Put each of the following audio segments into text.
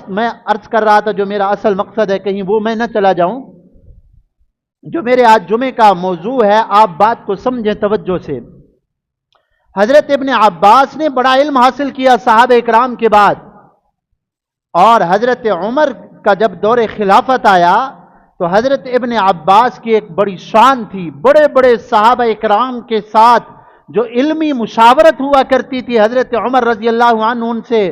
میں عرض کر رہا تھا جو میرا اصل مقصد ہے کہیں وہ میں نہ چلا جاؤں. جو میرے آج جمعے کا موضوع ہے آپ بات کو سمجھیں توجہ سے. حضرت ابن عباس نے بڑا علم حاصل کیا صحابہ اکرام کے بعد، اور حضرت عمر کا جب دور خلافت آیا تو حضرت ابن عباس کی ایک بڑی شان تھی. بڑے بڑے صحابہ اکرام کے ساتھ جو علمی مشاورت ہوا کرتی تھی، حضرت عمر رضی اللہ عنہ ان سے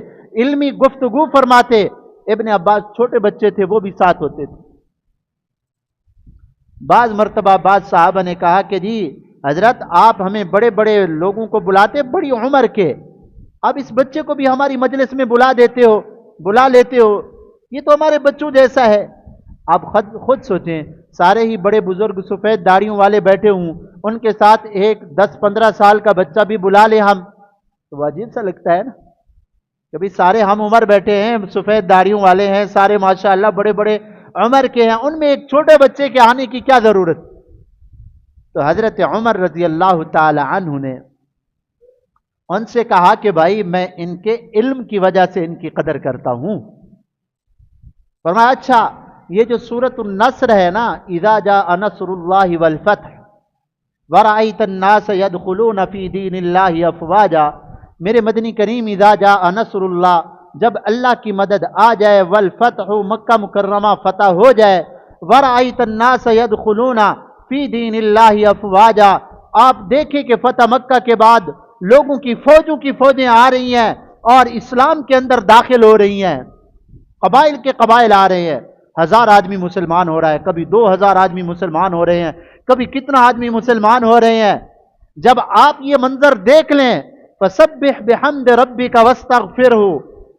علمی گفتگو فرماتے. ابن عباس چھوٹے بچے تھے، وہ بھی ساتھ ہوتے تھے. بعض مرتبہ بعض صحابہ نے کہا کہ جی حضرت آپ ہمیں بڑے بڑے لوگوں کو بلاتے بڑی عمر کے، اب اس بچے کو بھی ہماری مجلس میں بلا لیتے ہو، یہ تو ہمارے بچوں جیسا ہے. آپ خود سوچیں، سارے ہی بڑے بزرگ سفید داڑھیوں والے بیٹھے ہوں، ان کے ساتھ ایک 10-15 سال کا بچہ بھی بلا لے ہم، تو عجیب سا لگتا ہے نا. کبھی سارے ہم عمر بیٹھے ہیں، سفید داڑھیوں والے ہیں، سارے ماشاءاللہ بڑے بڑے عمر کے ہیں، ان میں ایک چھوٹے بچے کے آنے کی کیا ضرورت. تو حضرت عمر رضی اللہ تعالی عنہ نے ان سے کہا کہ بھائی میں ان کے علم کی وجہ سے ان کی قدر کرتا ہوں. فرمایا اچھا یہ جو سورۃ النصر ہے نا، اذا جاء نصر اللہ والفتح ورأیت الناس يدخلون فی دین اللہ افواجا، میرے مدنی کریم اذا جاء نصر اللہ، جب اللہ کی مدد آ جائے، والفتح مکہ مکرمہ فتح ہو جائے، ورأیت الناس يدخلون فی دین اللہ افواجا، آپ دیکھیں کہ فتح مکہ کے بعد لوگوں کی فوجیں آ رہی ہیں اور اسلام کے اندر داخل ہو رہی ہیں، قبائل کے قبائل آ رہے ہیں، 1000 آدمی مسلمان ہو رہا ہے، کبھی 2000 آدمی مسلمان ہو رہے ہیں، کبھی کتنا آدمی مسلمان ہو رہے ہیں. جب آپ یہ منظر دیکھ لیں فسبح بحمد ربک واستغفرہ،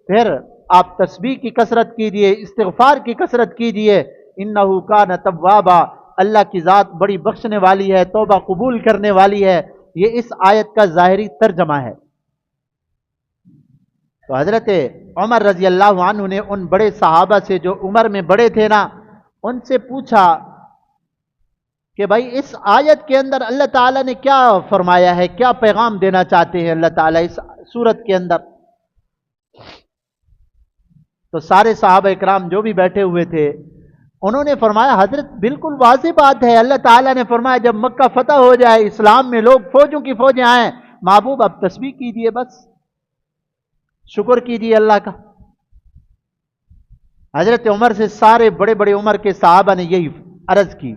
پھر آپ تسبیح کی کثرت کیجئے، استغفار کی کثرت کیجئے. انہ کان توابا، اللہ کی ذات بڑی بخشنے والی ہے، توبہ قبول کرنے والی ہے. یہ اس آیت کا ظاہری ترجمہ ہے. تو حضرت عمر رضی اللہ عنہ نے ان بڑے صحابہ سے جو عمر میں بڑے تھے نا، ان سے پوچھا کہ بھائی اس آیت کے اندر اللہ تعالیٰ نے کیا فرمایا ہے، کیا پیغام دینا چاہتے ہیں اللہ تعالیٰ اس سورت کے اندر. تو سارے صحابہ اکرام جو بھی بیٹھے ہوئے تھے انہوں نے فرمایا حضرت بالکل واضح بات ہے، اللہ تعالیٰ نے فرمایا جب مکہ فتح ہو جائے، اسلام میں لوگ فوجوں کی فوجیں آئیں، محبوب اب تسبیح کیجئے، بس شکر کیجئے اللہ کا. حضرت عمر سے سارے بڑے بڑے عمر کے صحابہ نے یہی عرض کی.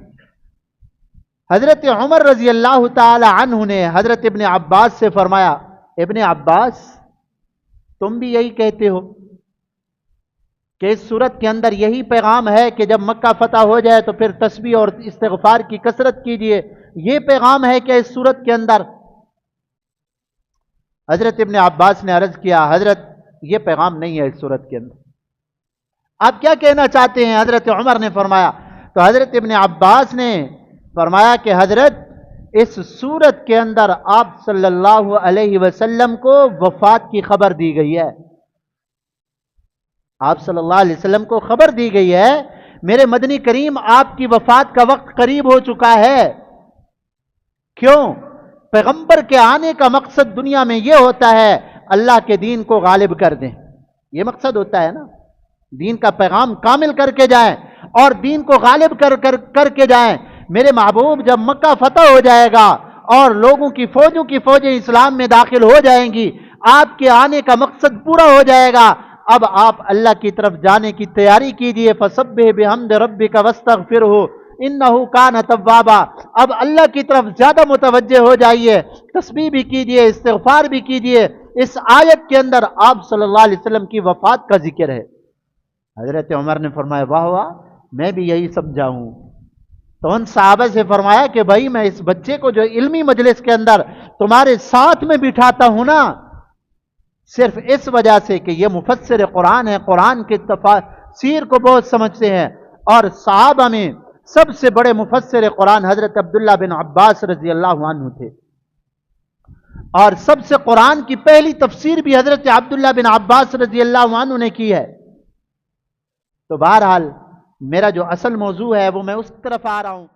حضرت عمر رضی اللہ تعالی عنہ نے حضرت ابن عباس سے فرمایا ابن عباس تم بھی یہی کہتے ہو کہ اس صورت کے اندر یہی پیغام ہے کہ جب مکہ فتح ہو جائے تو پھر تسبیح اور استغفار کی کثرت کیجئے، یہ پیغام ہے کہ اس صورت کے اندر. حضرت ابن عباس نے عرض کیا حضرت یہ پیغام نہیں ہے اس صورت کے اندر، آپ کیا کہنا چاہتے ہیں؟ حضرت عمر نے فرمایا، تو حضرت ابن عباس نے فرمایا کہ حضرت اس صورت کے اندر آپ صلی اللہ علیہ وسلم کو وفات کی خبر دی گئی ہے. آپ صلی اللہ علیہ وسلم کو خبر دی گئی ہے میرے مدنی کریم آپ کی وفات کا وقت قریب ہو چکا ہے. کیوں؟ پیغمبر کے آنے کا مقصد دنیا میں یہ ہوتا ہے اللہ کے دین کو غالب کر دیں، یہ مقصد ہوتا ہے نا، دین کا پیغام کامل کر کے جائیں اور دین کو غالب کر کے جائیں. میرے محبوب جب مکہ فتح ہو جائے گا اور لوگوں کی فوجیں اسلام میں داخل ہو جائیں گی، آپ کے آنے کا مقصد پورا ہو جائے گا. اب آپ اللہ کی طرف جانے کی تیاری کیجئے، فسبح بحمد ربک واستغفرہ انہ کان توابا. اب اللہ کی طرف زیادہ متوجہ ہو جائیے، تسبیح بھی کیجئے، استغفار بھی کیجئے. اس آیت کے اندر آپ صلی اللہ علیہ وسلم کی وفات کا ذکر ہے. حضرت عمر نے فرمایا واہ واہ، میں بھی یہی سمجھا ہوں. تو ان صحابہ سے فرمایا کہ بھائی میں اس بچے کو جو علمی مجلس کے اندر تمہارے ساتھ میں بٹھاتا ہوں نا، صرف اس وجہ سے کہ یہ مفسر قرآن ہے، قرآن کے تفاسیر کو بہت سمجھتے ہیں، اور صحابہ میں سب سے بڑے مفسر قرآن حضرت عبداللہ بن عباس رضی اللہ عنہ تھے، اور سب سے قرآن کی پہلی تفسیر بھی حضرت عبداللہ بن عباس رضی اللہ عنہ نے کی ہے. تو بہرحال میرا جو اصل موضوع ہے وہ میں اس طرف آ رہا ہوں.